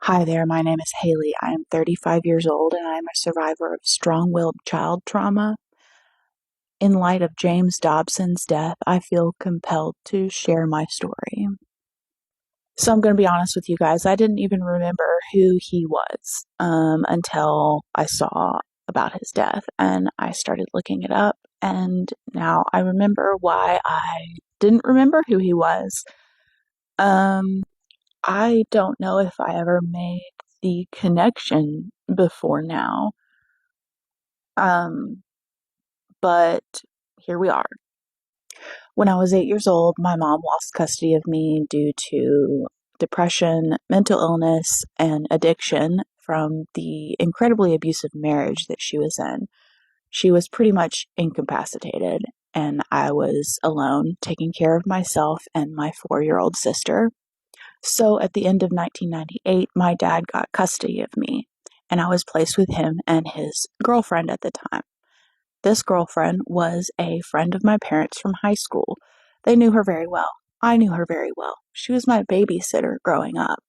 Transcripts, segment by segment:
Hi there, my name is Haley. I am 35 years old and I am a survivor of strong-willed child trauma. In light of James Dobson's death, I feel compelled to share my story. So I'm going to be honest with you guys, I didn't even remember who he was until I saw about his death and I started looking it up, and now I remember why I didn't remember who he was. Um, I don't know if I ever made the connection before now. Um, but here we are. When I was 8 years old, my mom lost custody of me due to depression, mental illness, and addiction from the incredibly abusive marriage that she was in. She was pretty much incapacitated, and I was alone taking care of myself and my 4-year-old sister. So at the end of 1998, my dad got custody of me, and I was placed with him and his girlfriend at the time. This girlfriend was a friend of my parents from high school. They knew her very well. I knew her very well. She was my babysitter growing up.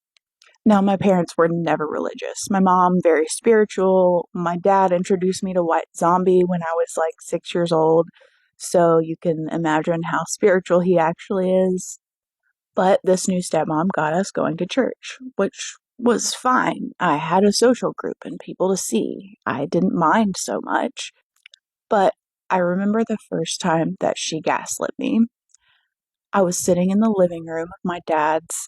Now, my parents were never religious. My mom, very spiritual. My dad introduced me to White Zombie when I was like 6 years old. So you can imagine how spiritual he actually is. But this new stepmom got us going to church, which was fine. I had a social group and people to see. I didn't mind so much. But I remember the first time that she gaslit me. I was sitting in the living room of my dad's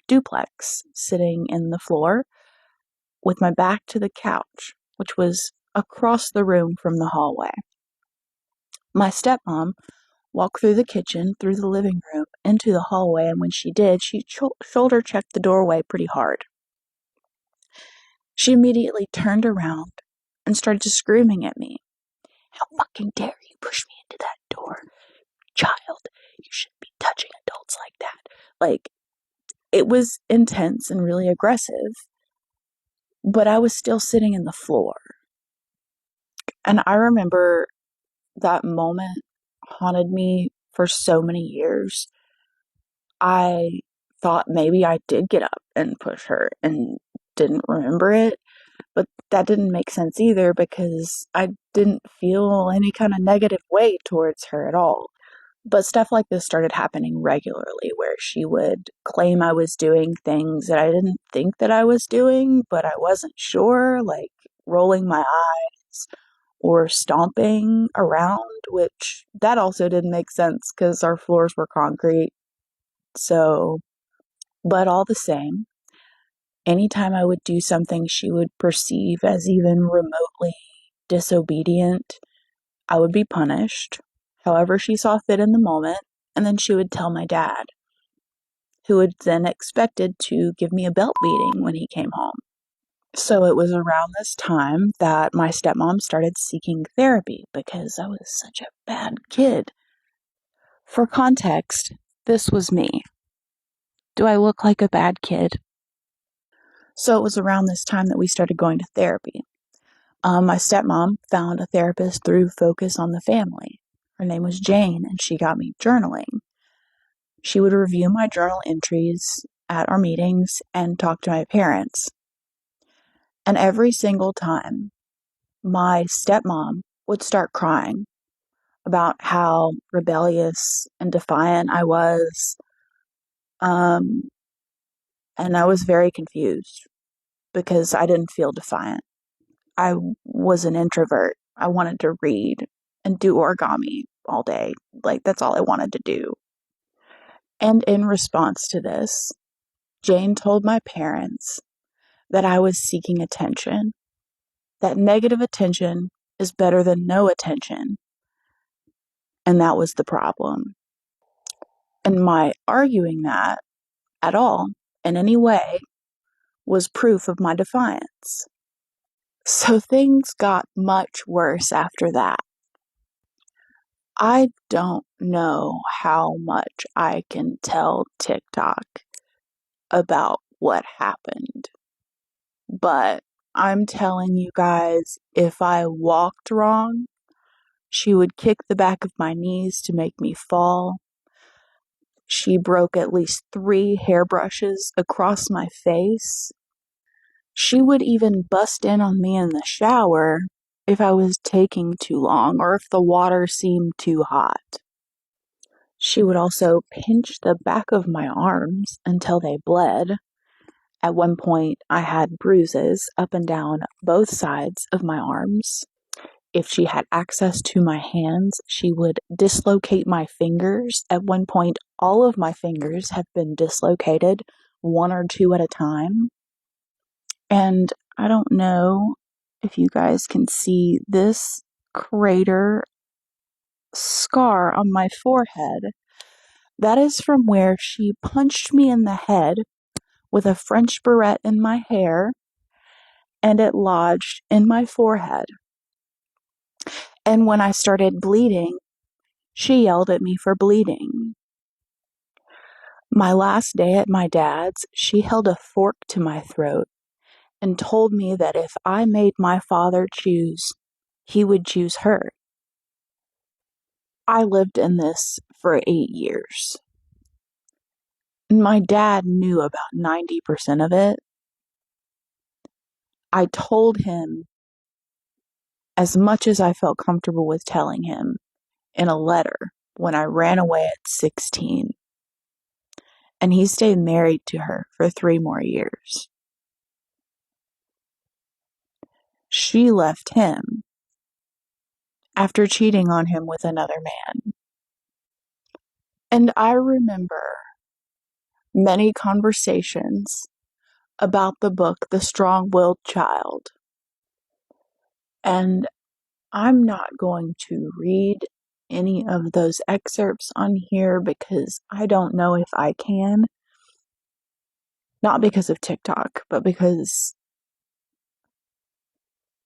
duplex, sitting in the floor with my back to the couch, which was across the room from the hallway. My stepmom walked through the kitchen, through the living room, into the hallway, and when she did, she shoulder checked the doorway pretty hard. She immediately turned around and started screaming at me. How fucking dare you push me into that door? Child, you shouldn't be touching adults like that. Like, it was intense and really aggressive, but I was still sitting in the floor. And I remember that moment haunted me for so many years. I thought maybe I did get up and push her and didn't remember it, but that didn't make sense either because I didn't feel any kind of negative way towards her at all. But stuff like this started happening regularly where she would claim I was doing things that I didn't think that I was doing, but I wasn't sure, like rolling my eyes or stomping around, which that also didn't make sense because our floors were concrete. So, but all the same, anytime I would do something she would perceive as even remotely disobedient, I would be punished, however she saw fit in the moment, and then she would tell my dad, who would then expected to give me a belt beating when he came home. So it was around this time that my stepmom started seeking therapy because I was such a bad kid. For context, this was me. Do I look like a bad kid? So it was around this time that we started going to therapy. My stepmom found a therapist through Focus on the Family. Her name was Jane, and she got me journaling. She would review my journal entries at our meetings and talk to my parents. And every single time, my stepmom would start crying about how rebellious and defiant I was. Um, and I was very confused because I didn't feel defiant. I was an introvert. I wanted to read and do origami all day. Like, that's all I wanted to do. And in response to this, Jane told my parents that I was seeking attention, that negative attention is better than no attention, and that was the problem. And my arguing that at all, in any way, was proof of my defiance. So things got much worse after that. I don't know how much I can tell TikTok about what happened, but I'm telling you guys, if I walked wrong, she would kick the back of my knees to make me fall. She broke at least 3 hairbrushes across my face. She would even bust in on me in the shower if I was taking too long or if the water seemed too hot. She would also pinch the back of my arms until they bled. At one point, I had bruises up and down both sides of my arms. If she had access to my hands, she would dislocate my fingers. At one point, all of my fingers have been dislocated, one or two at a time. And I don't know if you guys can see this crater scar on my forehead. That is from where she punched me in the head with a French barrette in my hair, and it lodged in my forehead. And when I started bleeding, she yelled at me for bleeding. My last day at my dad's, she held a fork to my throat and told me that if I made my father choose, he would choose her. I lived in this for 8 years. My dad knew about 90% of it. I told him as much as I felt comfortable with telling him in a letter when I ran away at 16. And he stayed married to her for 3 more years. She left him after cheating on him with another man. And I remember many conversations about the book, The Strong-Willed Child. And I'm not going to read any of those excerpts on here because I don't know if I can. Not because of TikTok, but because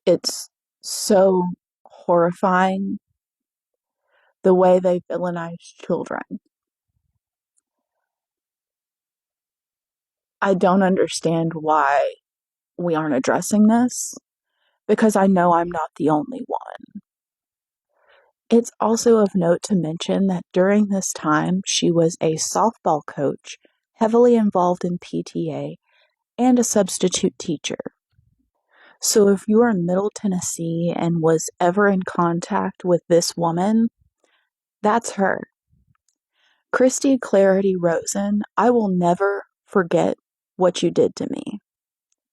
it's so horrifying the way they villainize children. I don't understand why we aren't addressing this because I know I'm not the only one. It's also of note to mention that during this time, she was a softball coach, heavily involved in PTA, and a substitute teacher. So if you are in Middle Tennessee and was ever in contact with this woman, that's her. Christy Clarity Rosen, I will never forget what you did to me.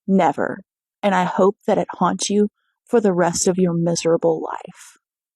Never. And I hope that it haunts you for the rest of your miserable life.